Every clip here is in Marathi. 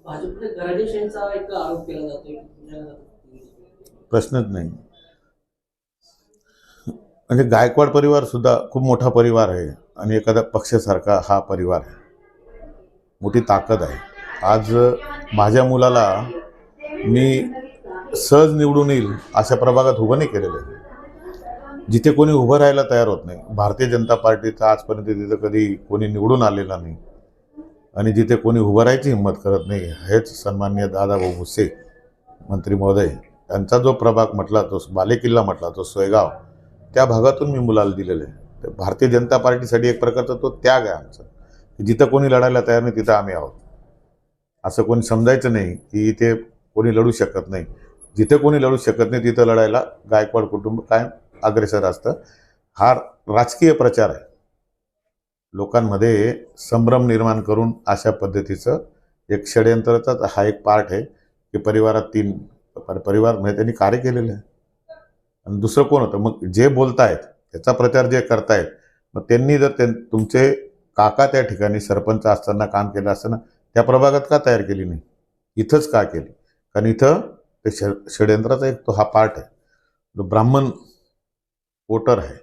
भाजपने घराणेशाहीचा एक आरोप केला जातोय प्रश्नच नाही. म्हणजे गायकवाड परिवार सुद्धा खूप मोठा परिवार आहे आणि एखादा पक्षासारखा हा परिवार आहे. मोठी ताकद आहे. आज माझ्या मुलाला मी सहज निवडून येईल अशा प्रभागात उभं नाही केलेलं आहे. जिथे कोणी उभं राहायला तयार होत नाही. भारतीय जनता पार्टीचा आजपर्यंत तिथं कधी कोणी निवडून आलेला नाही आणि जिथे कोणी उभं राहायची हिंमत करत नाही. हेच सन्माननीय दादाभाऊ भुसे मंत्री महोदय यांचा जो प्रभाग म्हटला, तो बालेकिल्ला म्हटला, तो सोयगाव, त्या भागातून मी मुलाला दिलेलं आहे. तर भारतीय जनता पार्टीसाठी एक प्रकारचा तो त्याग आहे आमचा. जिथं कोणी लढायला तयार नाही तिथं आम्ही आहोत. असं कोणी समजायचं नाही की इथे कोणी लढू शकत नाही. जिथे कोणी लढू शकत नाही तिथं लढायला गायकवाड कुटुंब कायम अग्रेसर असतं. हा राजकीय प्रचार आहे. लोकांमध्ये संभ्रम निर्माण करून अशा पद्धतीचं एक षडयंत्राचाच हा एक पार्ट आहे की परिवारात तीन परिवार म्हणजे त्यांनी कार्य केलेलं आहे. आणि दुसरं कोण होतं मग जे बोलतायत त्याचा प्रचार जे करतायत, मग त्यांनी जर तुमचे काका त्या ठिकाणी सरपंच असताना काम केलं असताना त्या प्रभागात का तयार केली नाही, इथंच का केली? कारण इथं ते षडयंत्राचा एक तो हा पार्ट आहे. जो ब्राह्मण वोटर आहे,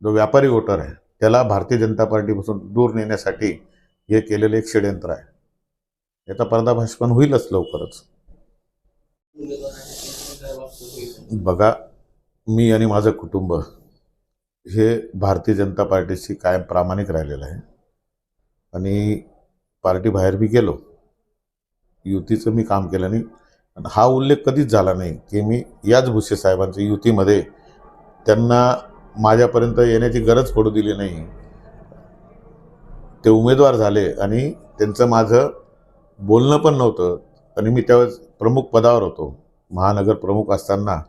जो व्यापारी वोटर आहे, त्याला भारतीय जनता पार्टीपासून दूर नेण्यासाठी हे केलेलं एक षडयंत्र आहे. याचा पर्दाफाश पण होईलच लवकरच. बघा, मी आणि माझं कुटुंब हे भारतीय जनता पार्टीशी कायम प्रामाणिक राहिलेलं आहे आणि पार्टी बाहेर बी गेलो, युतीचं मी काम केलं नाही. हा उल्लेख कधीच झाला नाही की मी याच भुसे साहेबांच्या युतीमध्ये त्यांना माझ्यापर्यंत येण्याची गरज पडू दिली नाही. ते उमेदवार झाले आणि त्यांचं माझं बोलणं पण नव्हतं आणि मी त्यावेळेस प्रमुख पदावर होतो. महानगर प्रमुख असताना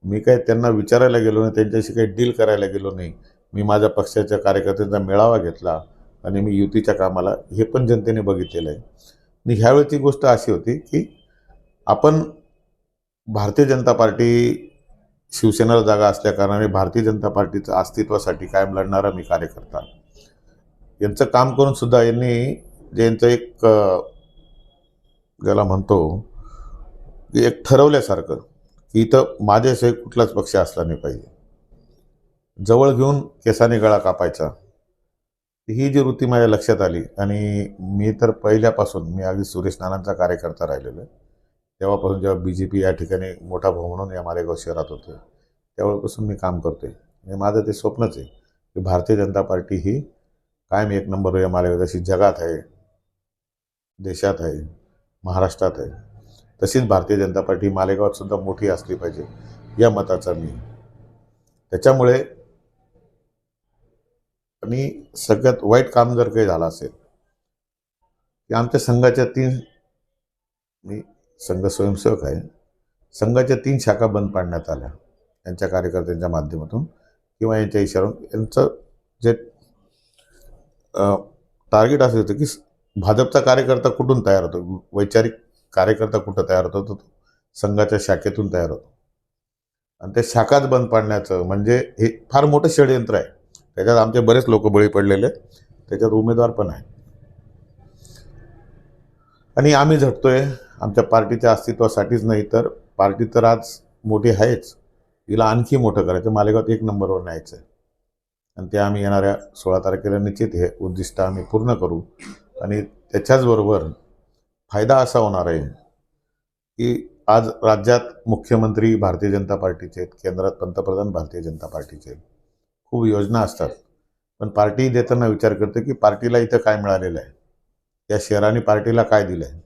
मी काय त्यांना विचारायला गेलो नाही, त्यांच्याशी काही डील करायला गेलो नाही. मी माझ्या पक्षाच्या कार्यकर्त्यांचा मेळावा घेतला आणि मी युतीच्या कामाला, हे पण जनतेने बघितलेलं आहे. आणि ह्यावेळची गोष्ट अशी होती की आपण भारतीय जनता पार्टी शिवसेनेला जागा असल्याकारणाने भारतीय जनता पार्टीच्या अस्तित्वासाठी कायम लढणारा मी कार्यकर्ता, यांचं काम करून सुद्धा यांनी ज्यांचं एक ज्याला म्हणतो की एक ठरवल्यासारखं की इथं माझ्याशिवाय कुठलाच पक्ष असला नाही पाहिजे, जवळ घेऊन केसाने गळा कापायचा, ही जी वृत्ती माझ्या लक्षात आली. आणि मी तर पहिल्यापासून मी अगदी सुरेश नानांचा कार्यकर्ता राहिलेलो आहे. तेव्हापासून जेव्हा BJP या ठिकाणी मोठा भाऊ म्हणून या मालेगाव शहरात होते, तेव्हापासून मी काम करतोय. आणि माझं ते स्वप्नच आहे की भारतीय जनता पार्टी ही कायम एक नंबर या मालेगाव जशी जगात आहे, देशात आहे, महाराष्ट्रात आहे, तशीच भारतीय जनता पार्टी मालेगावात सुद्धा मोठी असली पाहिजे या मताचा मी. त्याच्यामुळे आणि सगळ्यात वाईट काम जर काही झालं असेल की आमच्या संघाच्या मी संघ स्वयंसेवक आहे, संघाच्या 3 शाखा बंद पाडण्यात आल्या यांच्या कार्यकर्त्यांच्या माध्यमातून किंवा यांच्या इशाऱ्यावरून. यांचं जे टार्गेट असं होतं की भाजपचा कार्यकर्ता कुठून तयार होतो, वैचारिक कार्यकर्ता कुठं तयार होतो, तो संघाच्या शाखेतून तयार होतो. आणि त्या शाखाच बंद पाडण्याचं म्हणजे हे फार मोठं षडयंत्र आहे. त्याच्यात आमचे बरेच लोक बळी पडलेले आहेत, त्याच्यात उमेदवार पण आहे. आणि आम्ही झटतोय आमच्या पार्टीच्या अस्तित्वासाठीच नाही, तर पार्टी तर आज मोठी आहेच, तिला आणखी मोठं करायचं, मालेगावात 1 नंबरवर न्यायचं आहे. आणि ते आम्ही येणाऱ्या 16 तारखेला निश्चित हे उद्दिष्ट आम्ही पूर्ण करू. आणि त्याच्याचबरोबर फायदा असा होणार आहे की आज राज्यात मुख्यमंत्री भारतीय जनता पार्टीचे आहेत, केंद्रात पंतप्रधान भारतीय जनता पार्टीचे आहेत. खूप योजना असतात, पण पार्टी देताना विचार करते की पार्टीला इथं काय मिळालेलं आहे, या शहराने पार्टीला काय दिलं आहे,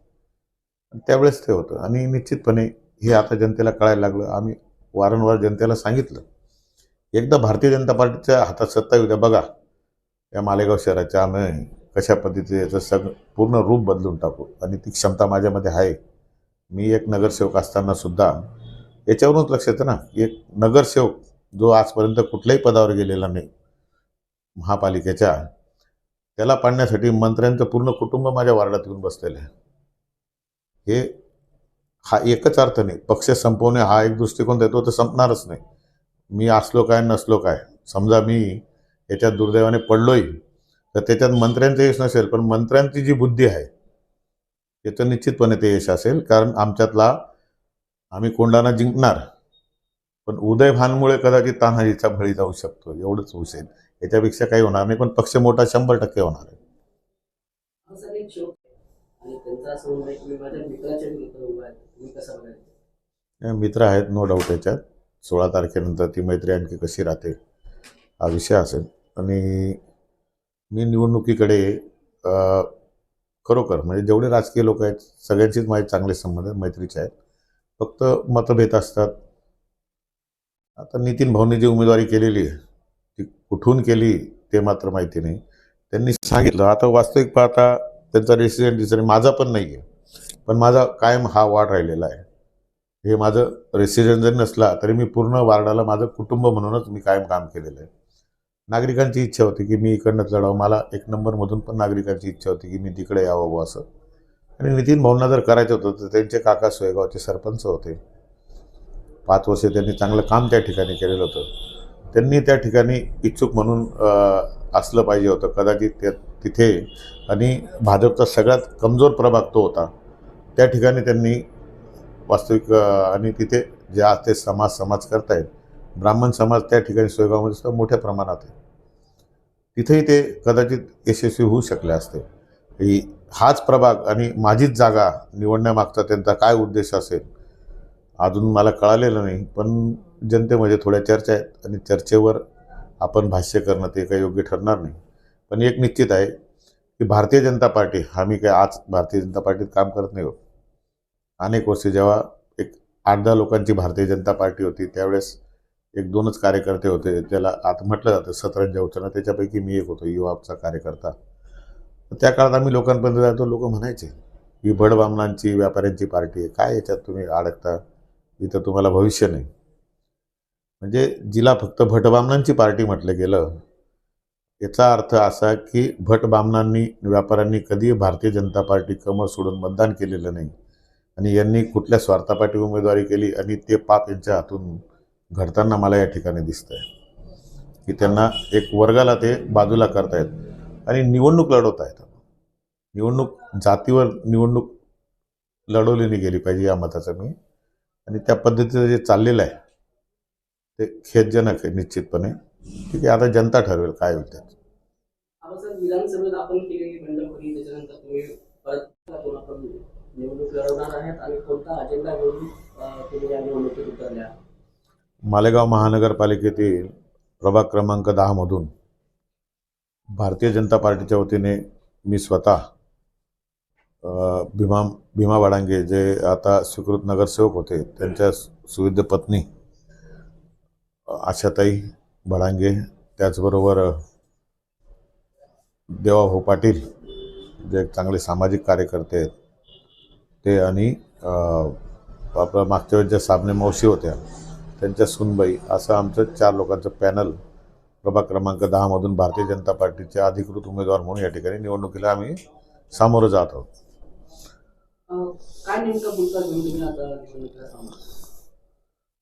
त्यावेळेस ते होतं. आणि निश्चितपणे हे आता जनतेला कळायला लागलं. आम्ही वारंवार जनतेला सांगितलं, एकदा भारतीय जनता पार्टीच्या हातात सत्ता येऊ द्या, बघा या मालेगाव शहराच्या आम्ही कशा पद्धतीचं याचं सगळं पूर्ण रूप बदलून टाकू. आणि ती क्षमता माझ्यामध्ये आहे. मी एक नगरसेवक असताना सुद्धा याच्यावरूनच लक्ष येतं ना, एक नगरसेवक जो आजपर्यंत कुठल्याही पदावर गेलेला नाही महापालिकेच्या, त्याला पाडण्यासाठी मंत्र्यांचं पूर्ण कुटुंब माझ्या वार्डात येऊन बसलेलं आहे. हे हा एकच अर्थ नाही, पक्ष संपवणे हा एक दृष्टिकोन देतो, तर संपणारच नाही. मी असलो काय नसलो काय, समजा मी याच्यात दुर्दैवाने पडलोय तर त्याच्यात मंत्र्यांचं यश नसेल, पण मंत्र्यांची जी बुद्धी आहे याचं निश्चितपणे ते यश असेल, कारण आम्ही कोंढाणा जिंकणार, पण उदय भानमुळे कदाचित तान्हाजीचा बळी जाऊ शकतो, एवढंच होऊ शकेल. याच्यापेक्षा काही होणार नाही, पण पक्ष मोठा 100% होणार आहे. असं एक शोक आहे आणि त्यांचा असं म्हणणं आहे की मी माझ्या मित्राच्या विरुद्ध उभा आहे. तुम्ही कसं बघायचं? मित्र आहेत, नो डाऊट. याच्यात 16 तारखेनंतर ती मैत्री आणखी कशी राहते हा विषय असेल. आणि मी निवडणुकीकडे अ, खरोखर म्हणजे जेवढे राजकीय लोक आहेत सगळ्यांचीच माझे चांगले संबंध आहेत, मैत्रीचे आहेत. फक्त मतभेद असतात. आता नितीन भाऊंनी जी उमेदवारी केलेली आहे ती कुठून केली ते मात्र माहिती नाही. त्यांनी सांगितलं. आता वास्तविक पाहता त्यांचा रेसिडेंट दिसत नाही, माझा पण नाही आहे, पण माझा कायम हा वाढ राहिलेला आहे. हे माझं रेसिडेंट जरी नसला तरी मी पूर्ण वार्डाला माझं कुटुंब म्हणूनच मी कायम काम केलेलं आहे. नागरिकांची इच्छा होती की मी इकडनंच लढावं. मला 1 नंबरमधून पण नागरिकांची इच्छा होती की मी तिकडे यावं बुवा असं. आणि नितीन भाऊंना जर करायचं होतं तर त्यांचे काका सोयगावचे सरपंच होते. 5 वर्ष त्यांनी चांगलं काम त्या ठिकाणी केलेलं होतं. त्यांनी त्या ठिकाणी इच्छुक म्हणून असलं पाहिजे होतं कदाचित तिथे. आणि भाजपचा सगळ्यात कमजोर प्रभाग तो होता. त्या ठिकाणी त्यांनी वास्तविक आणि तिथे जे आज ते समाज करतायत, ब्राह्मण समाज त्या ठिकाणी सोयगावमध्ये सुद्धा मोठ्या प्रमाणात आहे. तिथेही ते कदाचित यशस्वी होऊ शकले असते. हाच प्रभाग आणि माझीच जागा निवडण्यामागचा त्यांचा काय उद्देश असेल अजून मला कळालेलं नाही. पण जनतेमध्ये थोड्या चर्चा आहेत आणि चर्चेवर आपण भाष्य करणं ते काही योग्य ठरणार नाही. पण एक निश्चित आहे की भारतीय जनता पार्टी, आम्ही काय आज भारतीय जनता पार्टीत काम करत नाही. अनेक वर्षे जेव्हा एक 8-10 लोकांची भारतीय जनता पार्टी होती त्यावेळेस 1-2च कार्यकर्ते होते. त्याला आता म्हटलं जातं सतरंजा उचलणं, त्याच्यापैकी मी एक होतो, युवाचा कार्यकर्ता. त्या काळात आम्ही लोकांपर्यंत जातो, लोक म्हणायचे ही भडबामणांची व्यापाऱ्यांची पार्टी आहे, काय याच्यात तुम्ही अडकता, इथं तुम्हाला भविष्य नाही. म्हणजे जिला फक्त भटबामणांची पार्टी म्हटलं गेलं याचा अर्थ असा की भटबामणांनी व्यापाऱ्यांनी कधी भारतीय जनता पार्टी कमर सोडून मतदान केलेलं नाही. आणि यांनी कुठल्या स्वार्थापाठी उमेदवारी केली आणि ते पाप यांच्या हातून घडताना मला या ठिकाणी दिसतंय की त्यांना एक वर्गाला ते बाजूला करतायत आणि निवडणूक लढवत आहेत. निवडणूक जातीवर निवडणूक लढवली नाही गेली पाहिजे या मताचं मी. आणि त्या पद्धतीचं जे चाललेलं आहे ते खेदजनक आहे निश्चितपणे. ठीक आहे, आता जनता ठरवेल काय होईल त्यात. आता सर विधानसभेत आपण केलेली बंडखोरी त्याच्यानंतर तुम्ही परत आपण निवडणूक लढवणार आहेत आणि कोणता अजेंडा घेऊन तुम्ही या निवडणुकीत उतरल्या? मालेगाव महानगरपालिकेतील प्रभाग क्रमांक 10 मधून भारतीय जनता पार्टीच्या वतीने मी स्वतः भीमा वाडांगे जे आता स्वीकृत नगरसेवक होते त्यांच्या सुविद्य पत्नी आशाताई बडांगे, त्याचबरोबर देवाभाऊ पाटील जे चांगले सामाजिक कार्यकर्ते आहेत ते, आणि आपल्या मागच्या वेळेस ज्या साबणे मावशी होत्या त्यांच्या सुनबाई, असं आमचं 4 लोकांचं पॅनल प्रभाग क्रमांक 10 मधून भारतीय जनता पार्टीचे अधिकृत उमेदवार म्हणून या ठिकाणी निवडणुकीला आम्ही सामोरं जात आहोत. काय नेमका मुद्दा घेऊन तुम्ही आता निवडणुकीला सामोरं?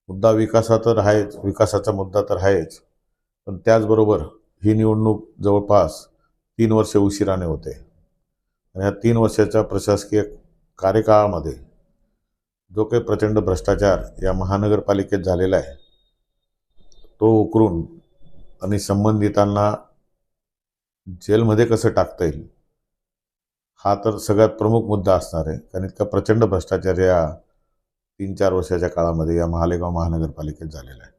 मुद्दा विकासा तर आहेच, विकासाचा मुद्दा तर आहेच, पण त्याचबरोबर ही निवडणूक जवळपास 3 वर्ष उशिराने होते. आणि या 3 वर्षाच्या प्रशासकीय कार्यकाळामध्ये जो काही प्रचंड भ्रष्टाचार या महानगरपालिकेत झालेला आहे तो उकरून आणि संबंधितांना जेलमध्ये कसं टाकता येईल हा तर सगळ्यात प्रमुख मुद्दा असणार आहे. कारण इतका प्रचंड भ्रष्टाचार या 3-4 वर्षाच्या काळामध्ये या मालेगाव महानगरपालिकेत झालेला आहे.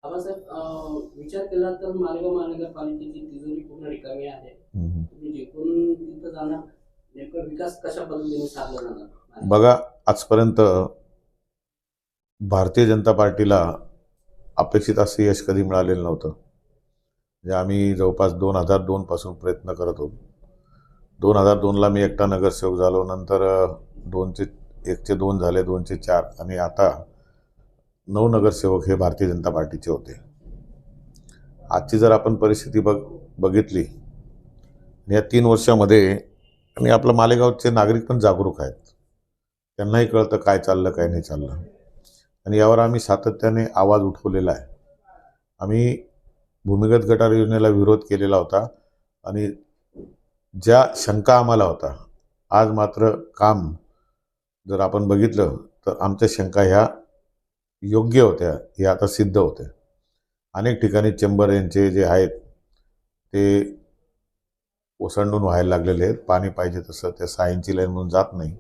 आबासाहेब, विचार केला तर मालेगाव महानगरपालिकेची तिजोरी पूर्ण रिकामी आहे. तुम्ही जिंकून तिथं जाणार, नेमका विकास कशा पद्धतीने साधला जाणार? बघा, आजपर्यंत भारतीय जनता पार्टीला अपेक्षित असं यश कधी मिळालेलं नव्हतं. म्हणजे आम्ही जवळपास 2002 पासून प्रयत्न करत होतो. 2002ला मी एकटा नगरसेवक झालो, नंतर 1चे 2 झाले, 2चे 4, आणि आता 9 नगरसेवक हे भारतीय जनता पार्टीचे होते. आजची जर आपण परिस्थिती बघितली या 3 वर्षामध्ये, आणि आपलं मालेगावचे नागरिक पण जागरूक आहेत, त्यांनाही कळतं काय चाललं काय नाही चाललं, आणि यावर आम्ही सातत्याने आवाज उठवलेला आहे. आम्ही भूमिगत गटार योजनेला विरोध केलेला होता आणि ज्या शंका आम्हाला होता, आज मात्र काम जर आपण बघितलं तर आमच्या शंका ह्या योग्य होत्या, हे आता सिद्ध होते. अनेक ठिकाणी चेंबर यांचे जे आहेत ते ओसंडून व्हायला लागलेले आहेत. पाणी पाहिजे तसं त्या 6 इंची लाईनमधून जात नाही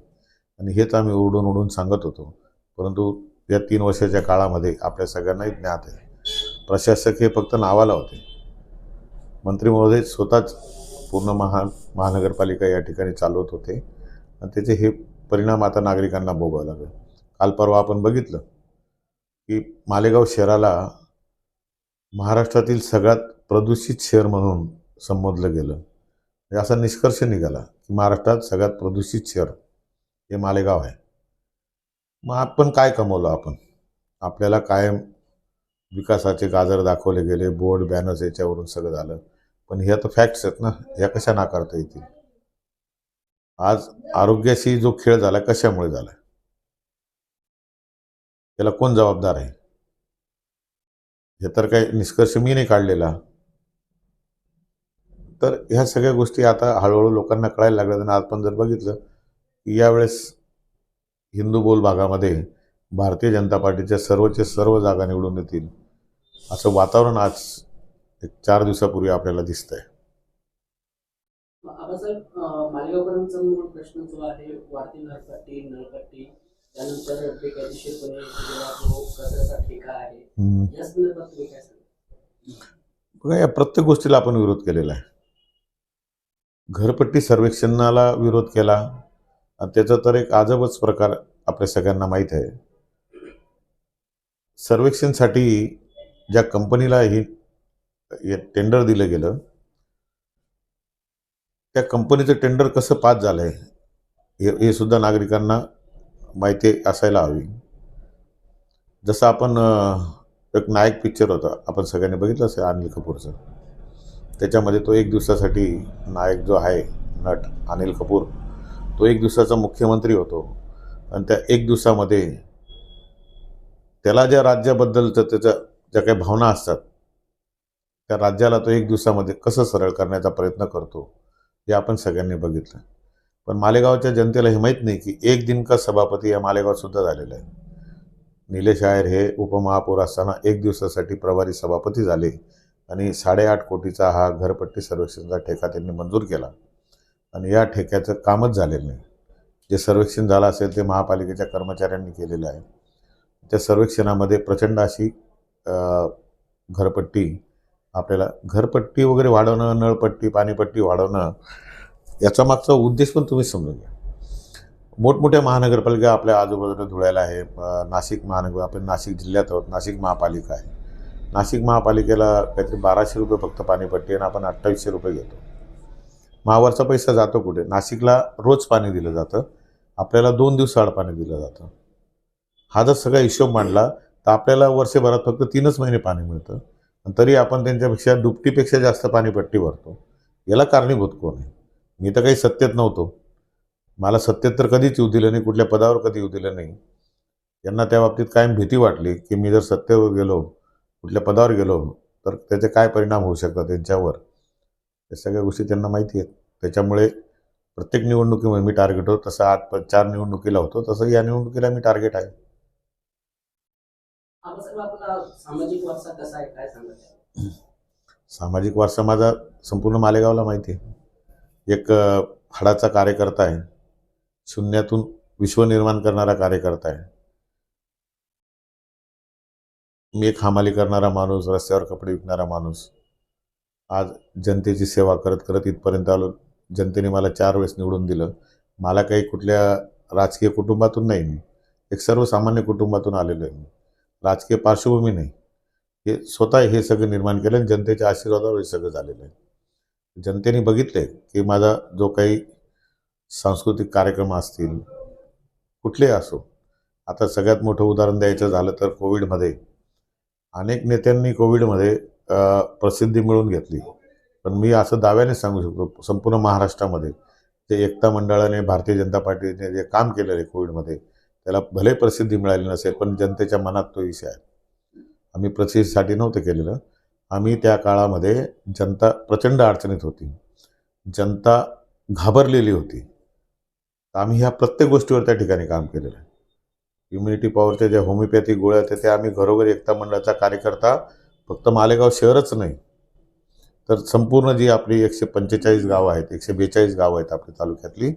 आणि हेच आम्ही ओरडून सांगत होतो. परंतु या 3 वर्षाच्या काळामध्ये आपल्या सगळ्यांनाही ज्ञात आहे, प्रशासक हे फक्त नावाला होते. मंत्री महोदय स्वतःच पूर्ण महानगरपालिका या ठिकाणी चालवत होते आणि त्याचे हे परिणाम आता नागरिकांना भोगावे लागले. काल परवा आपण बघितलं की मालेगाव शहराला महाराष्ट्रातील सगळ्यात प्रदूषित शहर म्हणून संबोधलं गेलं. असा निष्कर्ष निघाला की महाराष्ट्रात सगळ्यात प्रदूषित शहर हे मालेगाव आहे. मग आपण काय कमवलं? आपल्याला कायम विकासाचे गाजर दाखवले गेले, बोर्ड बॅनर्स याच्यावरून सगळं झालं, पण हे आता फॅक्ट्स आहेत ना, ह्या कशा नाकारता येतील? आज आरोग्याशी जो खेळ झाला कशामुळे झाला, त्याला कोण जबाबदार आहे? हे तर काही निष्कर्ष मी नाही काढलेला. तर ह्या सगळ्या गोष्टी आता हळूहळू लोकांना कळायला लागल्यात. आणि आपण जर बघितलं की यावेळेस हिंदू भागामध्ये भारतीय जनता पार्टीच्या सर्वच्या सर्व जागा निवडून येतील असं वातावरण आज एक 4 दिवसापूर्वी आपल्याला दिसतंय. आबासाहेब, मालेगावकरांचा मूळ प्रश्न जो आहे वाढती घरपट्टी, नळपट्टी, त्यानंतर बेकायदेशीरपणे केलेला जो कचऱ्याचा ठेका आहे, या संदर्भात तुम्ही काय सांगा? बघा, या प्रत्येक गोष्टीला आपण विरोध केलेला आहे. घरपट्टी सर्वेक्षणाला विरोध केला आणि त्याचा तर एक अजबच प्रकार आपल्या सगळ्यांना माहीत आहे. सर्वेक्षणसाठी ज्या कंपनीला हे टेंडर दिलं गेलं, त्या कंपनीचं टेंडर कसं पास झालंय हे सुद्धा नागरिकांना माहिती असायला हवी. जसं आपण एक नायक पिक्चर होता, आपण सगळ्यांनी बघितलं असेल, अनिल कपूरचं. त्याच्यामध्ये तो 1 दिवसासाठी नायक जो आहे नट अनिल कपूर, तो 1 दिवसाचा मुख्यमंत्री होतो आणि त्या 1 दिवसामध्ये त्याला ज्या राज्याबद्दलचं त्याच्या ज्या काही भावना असतात त्या राज्याला तो 1 दिवसामध्ये कसं सरळ करण्याचा प्रयत्न करतो हे आपण सगळ्यांनी बघितलं. पण मालेगावच्या जनतेला हे माहीत नाही की 1 दिन का सभापती या मालेगावात सुद्धा झालेला आहे. निलेश अय्यर हे उपमहापौर असताना 1 दिवसासाठी प्रभारी सभापती झाले आणि 8.5 कोटीचा हा घरपट्टी सर्वेक्षणचा ठेका त्यांनी मंजूर केला आणि या ठेक्याचं कामच झालेलं नाही. जे सर्वेक्षण झालं असेल ते महापालिकेच्या कर्मचाऱ्यांनी केलेलं आहे. त्या सर्वेक्षणामध्ये प्रचंड अशी घरपट्टी, आपल्याला घरपट्टी वगैरे वाढवणं, नळपट्टी, पाणीपट्टी वाढवणं, याचा मागचा उद्देश पण तुम्ही समजून घ्या. मोठमोठ्या महानगरपालिका आपल्या आजूबाजूला धुळ्याला आहे, नाशिक महानगर, आपण नाशिक जिल्ह्यात आहोत, नाशिक महापालिका आहे. नाशिक महापालिकेला काहीतरी 1200 रुपये फक्त पाणीपट्टी आणि आपण 2800 रुपये घेतो. महावरचा पैसा जातो कुठे? नाशिकला रोज पाणी दिलं जातं, आपल्याला 2 दिवसाआड पाणी दिलं जातं. हा जर सगळा हिशोब मांडला तर आपल्याला वर्षभरात फक्त 3च महिने पाणी मिळतं आणि तरी आपण त्यांच्यापेक्षा दुपटीपेक्षा जास्त पाणीपट्टी भरतो. याला कारणीभूत कोण आहे? मी तर काही सत्तेत नव्हतो, मला सत्तेत तर कधीच येऊ दिलं नाही, कुठल्या पदावर कधी येऊ दिलं नाही. यांना त्या बाबतीत कायम भीती वाटली की मी जर सत्तेवर गेलो, कुठल्या पदावर गेलो तर त्याचे काय परिणाम होऊ शकतात त्यांच्यावर, या सगळ्या गोष्टी त्यांना माहिती आहेत. त्याच्यामुळे प्रत्येक निवडणुकीमध्ये मी टार्गेट होतो, तसं आज 4 निवडणुकीला होतो, तसं या निवडणुकीला मी टार्गेट आहे. आबासाहेब, आपला सामाजिक वारसा कसा आहे, काय सांगता? सामाजिक वारसा माझा संपूर्ण मालेगावला माहिती आहे. एक हाडाचा कार्यकर्ता आहे, शून्यातून विश्व निर्माण करणारा कार्यकर्ता आहे. मी एक हमाली करणारा माणूस, रस्त्यावर कपडे विकणारा माणूस, आज जनतेची सेवा करत करत इथपर्यंत आलो. जनतेने मला 4 वेळेस निवडून दिलं. मला काही कुठल्या राजकीय कुटुंबातून नाही, मी एक सर्वसामान्य कुटुंबातून आलेलो आहे. मी राजकीय पार्श्वभूमी नाही, हे स्वतः हे सगळं निर्माण केलं आणि जनतेच्या आशीर्वादावर हे सगळं झालेलं आहे. जनतेने बघितले की माझा जो काही सांस्कृतिक कार्यक्रम असतील, कुठले असो, आता सगळ्यात मोठं उदाहरण द्यायचं झालं तर कोविडमध्ये अनेक नेत्यांनी कोविडमध्ये प्रसिद्धी मिळवून घेतली. पण मी असं दाव्याने सांगू शकतो, संपूर्ण महाराष्ट्रामध्ये जे एकता मंडळाने, भारतीय जनता पार्टीने जे काम केलेलं आहे कोविडमध्ये, त्याला भले प्रसिद्धी मिळाली नसेल पण जनतेच्या मनात तो विषय आहे. आम्ही प्रसिद्धीसाठी नव्हतं केलेलं, आम्ही त्या काळामध्ये जनता प्रचंड अडचणीत होती. जनता घाबरलेली होती. तर आम्ही ह्या प्रत्येक गोष्टीवर त्या ठिकाणी काम केलेलं आहे. इम्युनिटी पॉवरच्या ज्या होमिओपॅथिक गोळ्या होत्या त्या आम्ही घरोघरी एकता मंडळाचा कार्यकर्ता फक्त मालेगाव शहरच नाही, तर संपूर्ण जी आपली 145 गावं आहेत, 142 गावं आहेत आपल्या तालुक्यातली,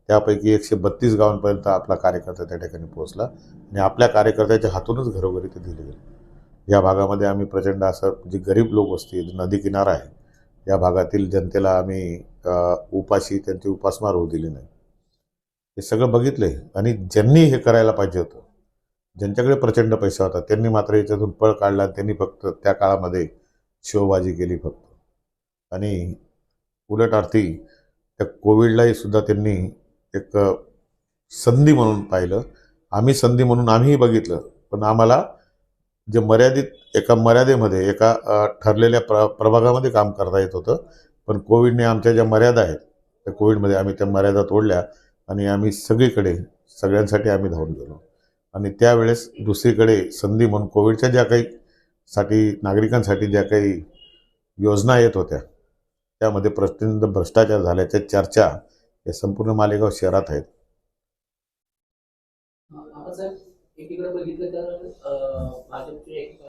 त्यापैकी 132 गावांपर्यंत आपला कार्यकर्ता त्या ठिकाणी पोहोचला आणि आपल्या कार्यकर्त्याच्या हातूनच घरोघरी ते दिले गेले. या भागामध्ये आम्ही प्रचंड असं जी गरीब लोकवस्ती आहे, नदी किनारा आहे, या भागातील जनतेला आम्ही उपाशी त्यांची उपासमार होऊ दिली नाही. हे सगळं बघितलंय आणि ज्यांनी हे करायला पाहिजे होतं, ज्यांच्याकडे प्रचंड पैसा होता, त्यांनी मात्र याच्यातून पळ काढला. त्यांनी फक्त त्या काळामध्ये शोबाजी केली फक्त. आणि उलट अर्थी त्या कोविडलाही सुद्धा त्यांनी एक संधी म्हणून पाहिलं. आम्ही संधी म्हणून आम्हीही बघितलं, पण आम्हाला जे मर्यादित एका मर्यादेमध्ये एका ठरलेल्या प्रभागामध्ये काम करता येत होतं. पण कोविडने आमच्या ज्या मर्यादा आहेत, त्या कोविडमध्ये आम्ही त्या मर्यादा तोडल्या आणि आम्ही सगळीकडे सगळ्यांसाठी आम्ही धावून गेलो. आणि त्यावेळेस दुसरीकडे संधी म्हणून कोविडच्या ज्या काही नागरिकांसाठी ज्या काही योजना येत होत्या, त्यामध्ये प्रचंड भ्रष्टाचार झाल्याच्या चर्चा या संपूर्ण मालेगाव शहरात आहेत. आता साहेब एकीकडे बघितलं तर भाजपचे एक